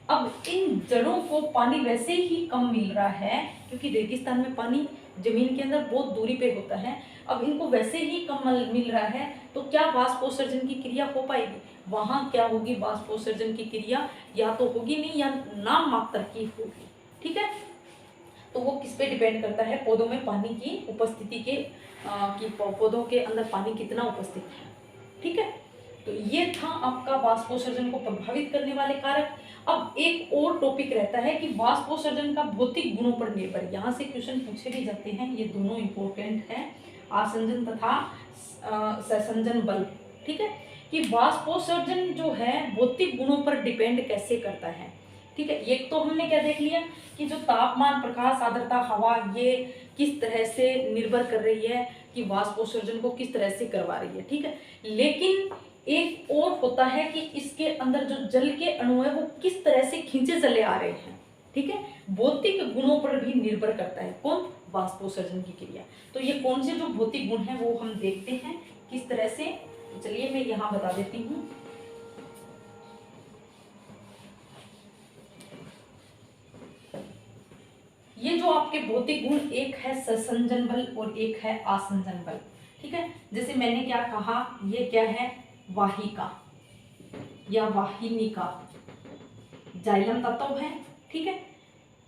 अब इन जड़ों को पानी वैसे ही कम मिल रहा है, क्योंकि रेगिस्तान में पानी जमीन के अंदर बहुत दूरी पे होता है, अब इनको वैसे ही कम मिल रहा है, तो क्या वाष्पोत्सर्जन की क्रिया हो पाएगी? वहां क्या होगी, वाष्पोत्सर्जन की क्रिया या तो होगी नहीं या नाम मात्र की होगी। ठीक है, तो वो किस पे डिपेंड करता है, पौधों में पानी की उपस्थिति के कि पौधों के अंदर पानी कितना उपस्थित है। ठीक है, तो ये था आपका वाष्पोत्सर्जन को प्रभावित करने वाले कारक। अब एक और टॉपिक रहता है कि वाष्पोत्सर्जन का भौतिक गुणों पर निर्भर, यहाँ से क्वेश्चन पूछे भी जाते हैं, ये दोनों इंपॉर्टेंट है, आसंजन तथा संसंजन बल। ठीक है, कि वाष्पोत्सर्जन जो है भौतिक गुणों पर डिपेंड कैसे करता है। ठीक है, एक तो हमने क्या देख लिया कि जो तापमान, प्रकाश, आर्द्रता, हवा, ये किस तरह से निर्भर कर रही है कि वाष्पोत्सर्जन को किस तरह से करवा रही है। ठीक है, लेकिन एक और होता है कि इसके अंदर जो जल के अणु है वो किस तरह से खींचे चले आ रहे हैं। ठीक है, भौतिक गुणों पर भी निर्भर करता है कौन, वाष्पोत्सर्जन की क्रिया। तो ये कौन से जो भौतिक गुण है वो हम देखते हैं किस तरह से। चलिए मैं यहाँ बता देती हूँ। ये जो आपके भौतिक गुण, एक है संसंजन बल और एक है आसंजन बल। ठीक है, जैसे मैंने क्या कहा, ये क्या है, वाहिका या वाहिनिका, जाइलम तत्व है। ठीक है,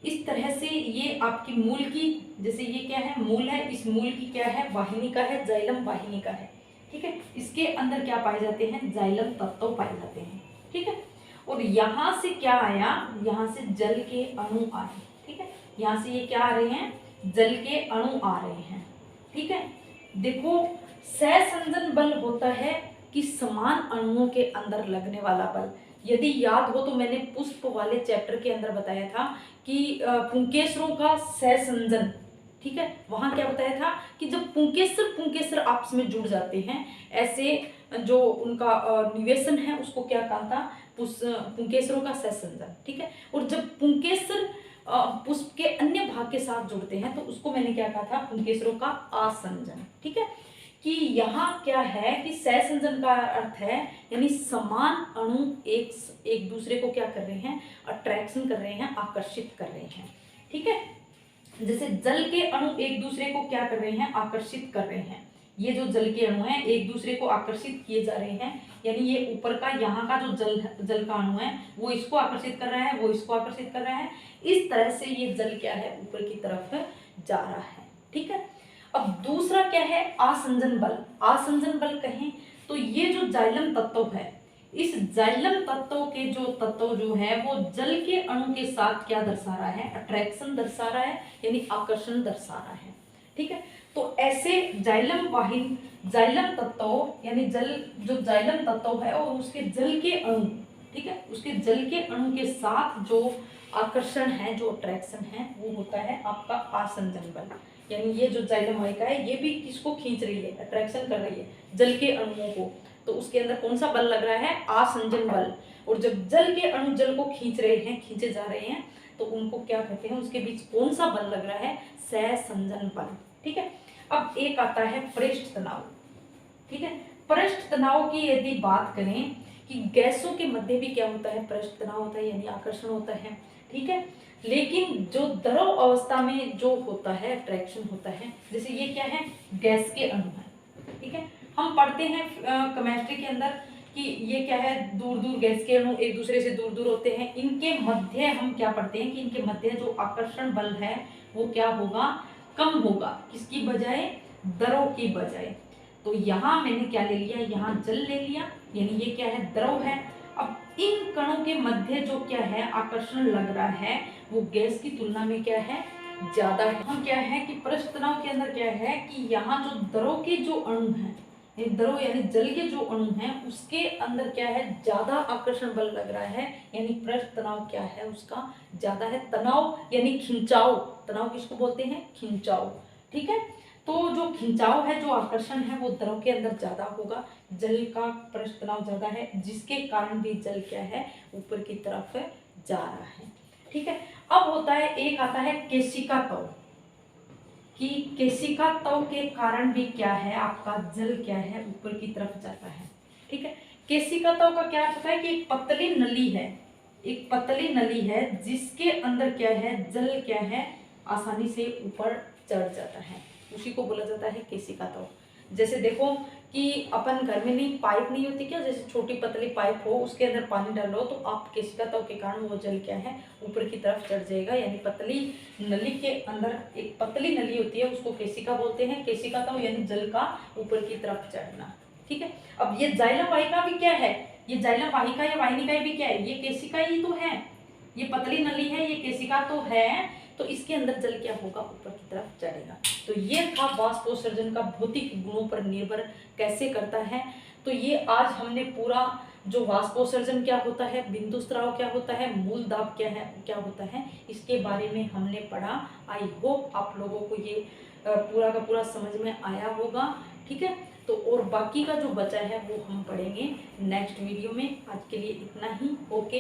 इस तरह से ये आपकी मूल की, जैसे ये क्या है, मूल है, इस मूल की क्या है, वाहिनिका है, जाइलम वाहिनिका है। ठीक है, इसके अंदर क्या पाए जाते हैं, जाइलम तत्व पाए जाते हैं। ठीक है, और यहाँ से क्या आया, यहाँ से जल के अणु आए। ठीक है, यहाँ से ये क्या आ रहे हैं, जल के अणु आ रहे हैं। ठीक है, देखो सहसंजन बल होता है कि समान अणुओं के अंदर लगने वाला बल। यदि याद हो तो मैंने पुष्प वाले चैप्टर के अंदर बताया था कि पुंकेसरों का सहसंजन, ठीक है, वहां क्या बताया था कि जब पुंकेसर आपस में जुड़ जाते हैं, ऐसे जो उनका निवेशन है उसको क्या कहा था, पुंकेसरों का सहसंजन। ठीक है, और जब पुंकेसर पुष्प के अन्य भाग के साथ जुड़ते हैं तो उसको मैंने क्या कहा था, पुंकेसरों का आसंजन। ठीक है, कि यहाँ क्या है कि सहसंजन का अर्थ है यानी समान अणु एक दूसरे को क्या कर रहे हैं, अट्रैक्शन कर रहे हैं, आकर्षित कर रहे हैं। ठीक है, जैसे जल के अणु एक दूसरे को क्या कर रहे हैं, आकर्षित कर रहे हैं। ये जो जल के अणु हैं एक दूसरे को आकर्षित किए जा रहे हैं, यानी ये ऊपर का यहाँ का जो जल का अणु है वो इसको आकर्षित कर रहा है, वो इसको आकर्षित कर रहा है। इस तरह से ये जल क्या है, ऊपर की तरफ जा रहा है। ठीक है, अब दूसरा क्या है, आसंजन बल। आसंजन बल कहें तो ये जो जाइलम तत्व है, इस जाइलम तत्व के जो तत्व जो है वो जल के अणु के साथ क्या दर्शा रहा है, अट्रैक्शन दर्शा रहा है, यानी आकर्षण दर्शा रहा है। ठीक है, तो ऐसे जाइलम तत्व यानी जल, जो जाइलम तत्व है और उसके जल के अणु, ठीक है, उसके जल के अणु के साथ जो आकर्षण है, जो अट्रैक्शन है, वो होता है आपका आसंजन बल। यानी ये जो जाइलम वाहिका है ये भी किसको खींच रही है, अट्रैक्शन कर रही है, जल के अणुओं को। तो उसके अंदर कौन सा बल लग रहा है, आसंजन बल। और जब जल के अणु जल को खींच रहे हैं, खींचे जा रहे हैं, तो उनको क्या कहते हैं, उसके बीच कौन सा बल लग रहा है, सहसंजन बल। ठीक है, अब एक आता है पृष्ठ तनाव। ठीक है, पृष्ठ तनाव की यदि बात करें कि गैसों के मध्य भी क्या होता है, पृष्ठ तनाव होता है, यानी आकर्षण होता है। ठीक है, लेकिन जो द्रव अवस्था में जो होता है, अट्रैक्शन होता है, जैसे ये क्या है, गैस के अणु है। ठीक है, हम पढ़ते हैं केमिस्ट्री के अंदर कि ये क्या है, दूर दूर गैस के अणु एक दूसरे से दूर दूर होते हैं, इनके मध्य हम क्या पढ़ते हैं कि इनके मध्य जो आकर्षण बल है वो क्या होगा, कम होगा, किसकी बजाय, द्रव की बजाय। तो यहाँ मैंने क्या ले लिया, यहाँ जल ले लिया, यानी ये क्या है, द्रव है। अब इन कणों के मध्य जो क्या है, आकर्षण लग रहा है, वो गैस की तुलना में क्या है, ज्यादा है। हम क्या है कि पृष्ठ तनाव के अंदर क्या है कि यहाँ जो द्रव के जो अणु हैं, द्रव यानी जल के जो अणु हैं, उसके अंदर क्या है, ज्यादा आकर्षण बल लग रहा है, यानी पृष्ठ तनाव क्या है, उसका ज्यादा है। तनाव यानी खिंचाव, तनाव किसको बोलते हैं, खिंचाव। ठीक है, तो जो खिंचाव है, जो आकर्षण है, वो द्रव के अंदर ज़्यादा होगा, जल का पृष्ठ तनाव ज़्यादा है, जिसके कारण भी जल क्या है, ऊपर की तरफ जा रहा है। ठीक है। अब होता है, एक आता है केशिका तव, कि केशिका तव के कारण भी क्या है, आपका जल क्या है, ऊपर की तरफ जाता है। ठीक है। केशिका तव का क्या होता है कि एक पतली नली है, एक पतली नली है, जिसके अंदर क्या है, जल क्या है, आसानी से ऊपर चढ़ जाता है, उसी को बोला जाता है केशिका तव। जैसे देखो कि अपन घर में नहीं, पाइप नहीं होती क्या, जैसे छोटी पतली पाइप हो, उसके अंदर पानी डालो तो आप केशिका तव के कारण वो जल क्या है, ऊपर की तरफ चढ़ जाएगा। यानी पतली नली के अंदर एक पतली नली होती है, उसको केशिका बोलते हैं। केशिका तव यानी जल का ऊपर की तरफ चढ़ना। ठीक है। अब ये जाइलम वाहिका भी क्या है, ये जाइलम वाहिका या वाहिनिका भी क्या है, ये केशिका ही तो है, ये पतली नली है, ये केशिका तो है, तो इसके अंदर जल क्या होगा, ऊपर की तरफ चढ़ेगा। तो ये था वाष्पोत्सर्जन का भौतिक गुणों पर निर्भर कैसे करता है। तो ये आज हमने पूरा जो वाष्पोत्सर्जन क्या होता है, बिंदु स्राव क्या होता है, मूल दाब क्या है, क्या होता है, इसके बारे में हमने पढ़ा। आई होप आप लोगों को ये पूरा का पूरा समझ में आया होगा। ठीक है। तो और बाकी का जो बचा है वो हम पढ़ेंगे नेक्स्ट वीडियो में। आज के लिए इतना ही। ओके।